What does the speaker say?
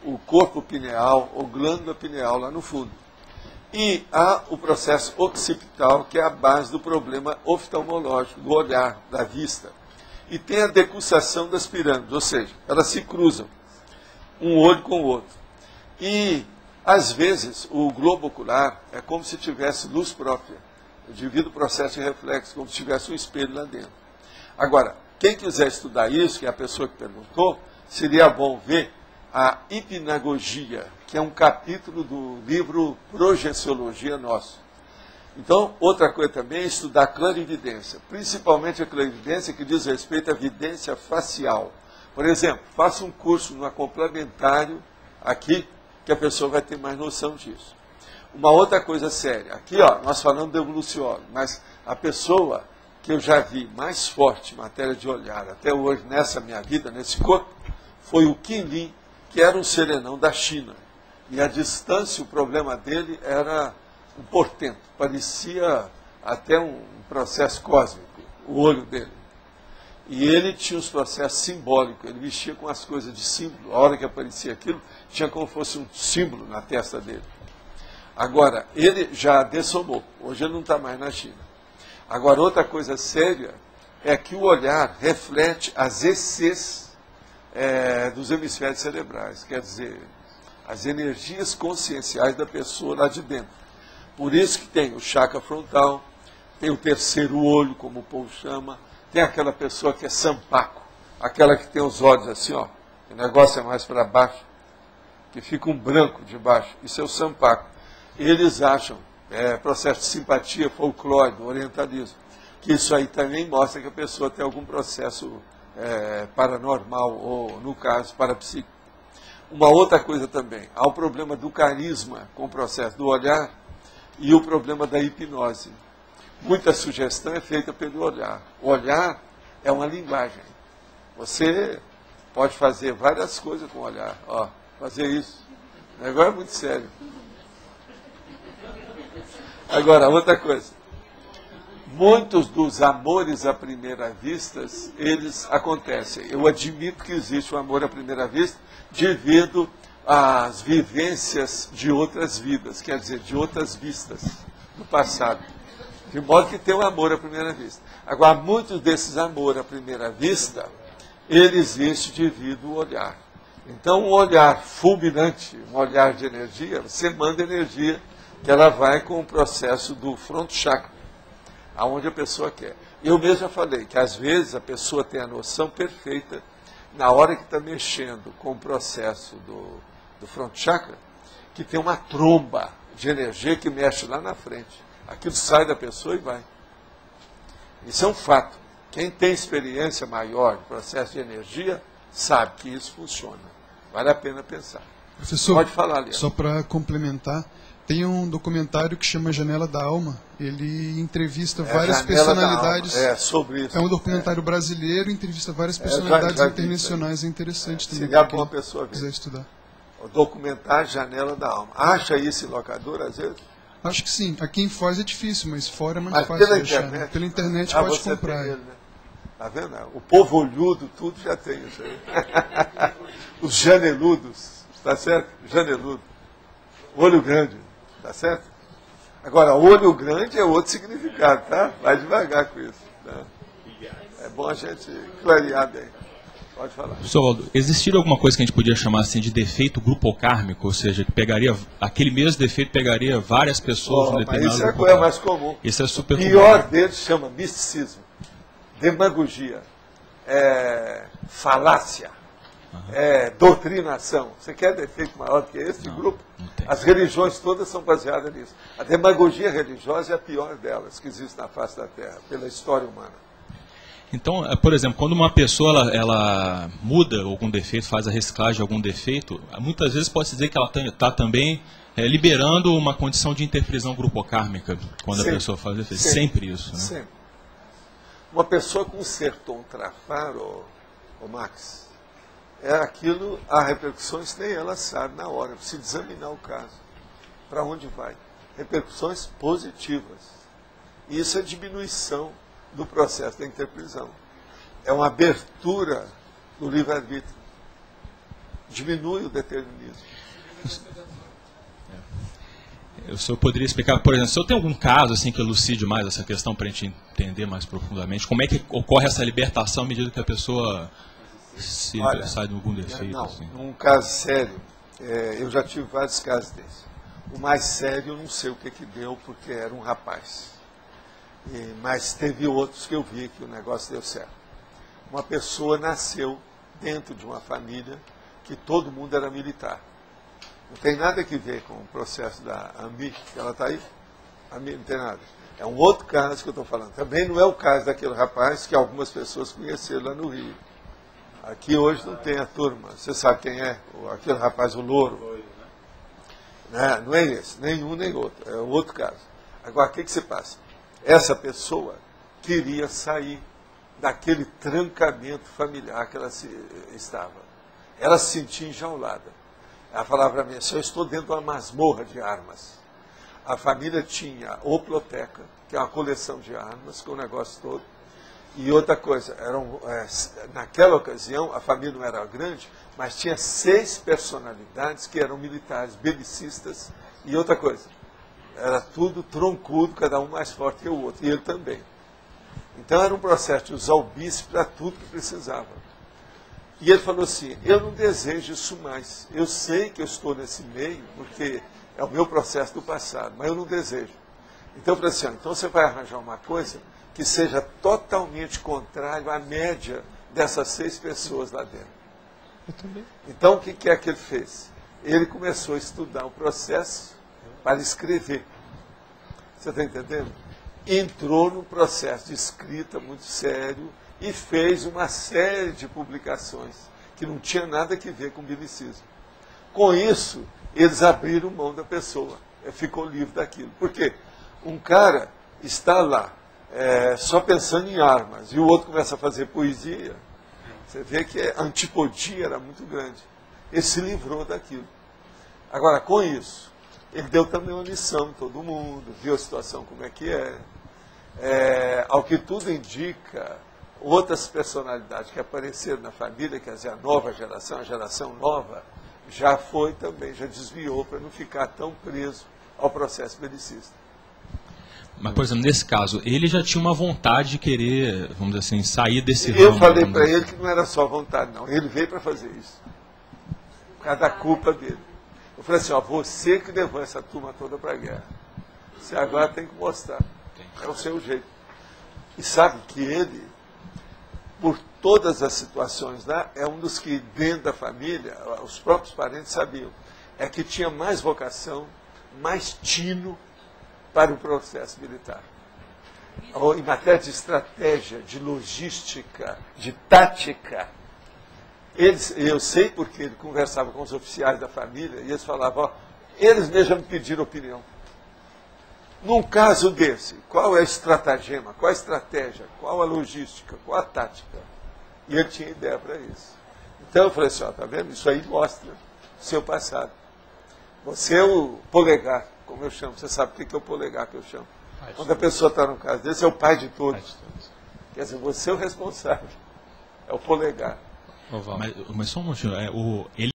o corpo pineal ou glândula pineal lá no fundo. E há o processo occipital, que é a base do problema oftalmológico, do olhar, da vista. E tem a decussação das pirâmides, ou seja, elas se cruzam, um olho com o outro. E, às vezes, o globo ocular é como se tivesse luz própria, devido ao processo de reflexo, como se tivesse um espelho lá dentro. Agora, quem quiser estudar isso, que é a pessoa que perguntou, seria bom ver a hipnagogia, que é um capítulo do livro Projeciologia nosso. Então, outra coisa também é estudar clarividência, principalmente a clarividência que diz respeito à vidência facial. Por exemplo, faça um curso no complementário aqui, que a pessoa vai ter mais noção disso. Uma outra coisa séria, aqui ó, nós falamos do evoluciólogo, mas a pessoa que eu já vi mais forte em matéria de olhar até hoje nessa minha vida, nesse corpo, foi o Qin Lin, que era um serenão da China. E a distância, o problema dele era um portento, parecia até um processo cósmico, o olho dele. E ele tinha os processos simbólicos, ele vestia com as coisas de símbolo, a hora que aparecia aquilo, tinha como fosse um símbolo na testa dele. Agora, ele já dessomou, hoje ele não está mais na China. Agora, outra coisa séria é que o olhar reflete as ECs dos hemisférios cerebrais, quer dizer, as energias conscienciais da pessoa lá de dentro. Por isso que tem o chakra frontal, tem o terceiro olho, como o povo chama, tem aquela pessoa que é sampaco, aquela que tem os olhos assim, ó, o negócio é mais para baixo, que fica um branco de baixo, isso é o sampaco. Eles acham, processo de simpatia, folclore, do orientalismo, que isso aí também mostra que a pessoa tem algum processo paranormal, ou, no caso, parapsíquico. Uma outra coisa também, há o problema do carisma com o processo do olhar e o problema da hipnose. Muita sugestão é feita pelo olhar. O olhar é uma linguagem. Você pode fazer várias coisas com o olhar. Ó, fazer isso. O negócio é muito sério. Agora, outra coisa. Muitos dos amores à primeira vista, eles acontecem. Eu admito que existe o amor à primeira vista devido às vivências de outras vidas, quer dizer, de outras vistas no passado. De modo que tem o amor à primeira vista. Agora, muitos desses amor à primeira vista, ele existe devido ao olhar. Então, um olhar fulminante, um olhar de energia, você manda energia que ela vai com o processo do front chakra, aonde a pessoa quer. Eu mesmo já falei que às vezes a pessoa tem a noção perfeita na hora que está mexendo com o processo do front chakra, que tem uma tromba de energia que mexe lá na frente. Aquilo sai da pessoa e vai. Isso é um fato. Quem tem experiência maior no processo de energia sabe que isso funciona. Vale a pena pensar. Professor, pode falar, Leandro. Só para complementar, tem um documentário que chama Janela da Alma. Ele entrevista várias personalidades. Sobre isso. É um documentário brasileiro, entrevista várias personalidades internacionais. É interessante também. Seria bom a pessoa ver. Quiser estudar. O documentário Janela da Alma. Acha isso em locador, às vezes? Acho que sim. Aqui em Foz é difícil, mas fora é mais mas fácil pela de achar. Internet, Pela internet pode comprar. Ele, né? Tá vendo? O povo olhudo, tudo já tem isso aí. Os janeludos, tá certo? Janeludo. Olho grande, tá certo? Agora, olho grande é outro significado, tá? Vai devagar com isso. Tá? É bom a gente clarear bem. Pode falar. Professor Waldo, existiria alguma coisa que a gente podia chamar assim de defeito grupocármico, ou seja, que pegaria aquele mesmo defeito pegaria várias pessoas no determinado isso é a coisa mais comum. Isso é super comum. O pior comum. deles chama misticismo, demagogia, falácia, doutrinação. Você quer defeito maior do que esse grupo? As religiões todas são baseadas nisso. A demagogia religiosa é a pior delas que existe na face da Terra, pela história humana. Então, por exemplo, quando uma pessoa ela muda algum defeito, faz a reciclagem de algum defeito, muitas vezes pode-se dizer que ela está também liberando uma condição de interprisão grupocármica, quando sempre, a pessoa faz defeito. Sempre isso, né? Sempre. Uma pessoa com sertão trafar, Max, aquilo, há repercussões, nem ela sabe na hora, precisa examinar o caso. Para onde vai? Repercussões positivas. E isso é diminuição do processo da interprisão. É uma abertura do livre-arbítrio. diminui o determinismo. O senhor poderia explicar, por exemplo, se eu tenho algum caso assim que elucide mais essa questão para a gente entender mais profundamente, como é que ocorre essa libertação à medida que a pessoa sai de algum defeito? Não, assim? Num caso sério, eu já tive vários casos desses. O mais sério eu não sei o que deu, porque era um rapaz. Mas teve outros que eu vi que o negócio deu certo. Uma pessoa nasceu dentro de uma família que todo mundo era militar. Não tem nada a ver com o processo da Ami, que ela está aí. Ami não tem nada. É um outro caso que eu estou falando. Também não é o caso daquele rapaz que algumas pessoas conheceram lá no Rio. Aqui hoje não tem a turma. Você sabe quem é? Aquele rapaz, o louro. Não é esse, nenhum nem outro. É outro caso. Agora, o que se passa? Essa pessoa queria sair daquele trancamento familiar que ela estava. Ela se sentia enjaulada. Ela falava para mim assim, eu estou dentro de uma masmorra de armas. A família tinha a Oploteca, que é uma coleção de armas, com o negócio todo. E outra coisa, naquela ocasião, a família não era grande, mas tinha 6 personalidades que eram militares, belicistas. E outra coisa, era tudo troncudo, cada um mais forte que o outro, e ele também. Então era um processo de usar o bíceps para tudo que precisava. E ele falou assim, eu não desejo isso mais. Eu sei que eu estou nesse meio, porque é o meu processo do passado, mas eu não desejo. Então eu falei assim, então você vai arranjar uma coisa que seja totalmente contrário à média dessas 6 pessoas lá dentro. Eu também. Então o que é que ele fez? Ele começou a estudar o processo para escrever. Você está entendendo? Entrou num processo de escrita muito sério, e fez uma série de publicações que não tinha nada a ver com o belicismo. Com isso, eles abriram mão da pessoa, ficou livre daquilo. Por quê? Um cara está lá, só pensando em armas, e o outro começa a fazer poesia, você vê que a antipodia era muito grande. Ele se livrou daquilo. Agora, com isso, ele deu também uma lição em todo mundo, viu a situação como é que é. Ao que tudo indica, outras personalidades que apareceram na família, quer dizer, a nova geração, a geração nova, já foi também, já desviou para não ficar tão preso ao processo belicista. Mas, por exemplo, nesse caso, ele já tinha uma vontade de querer, vamos dizer assim, sair desse ramo. Eu falei para ele que não era só vontade, não. Ele veio para fazer isso. Por causa da culpa dele. Eu falei assim, você que levou essa turma toda para a guerra. Você agora tem que mostrar. É o seu jeito. E sabe que ele, por todas as situações lá, é um dos que, dentro da família, os próprios parentes sabiam, é que tinha mais vocação, mais tino para o processo militar. Em matéria de estratégia, de logística, de tática, eu sei porque ele conversava com os oficiais da família e eles falavam, eles mesmos me pediram opinião. Num caso desse, qual é a estratagema, qual a estratégia, qual a logística, qual a tática? E ele tinha ideia para isso. Então eu falei assim, tá vendo? Isso aí mostra o seu passado. Você é o polegar, como eu chamo. Você sabe o que é o polegar que eu chamo? Quando a pessoa está num caso desse, é o pai de todos. Quer dizer, você é o responsável. É o polegar. Mas só um minutinho. Ele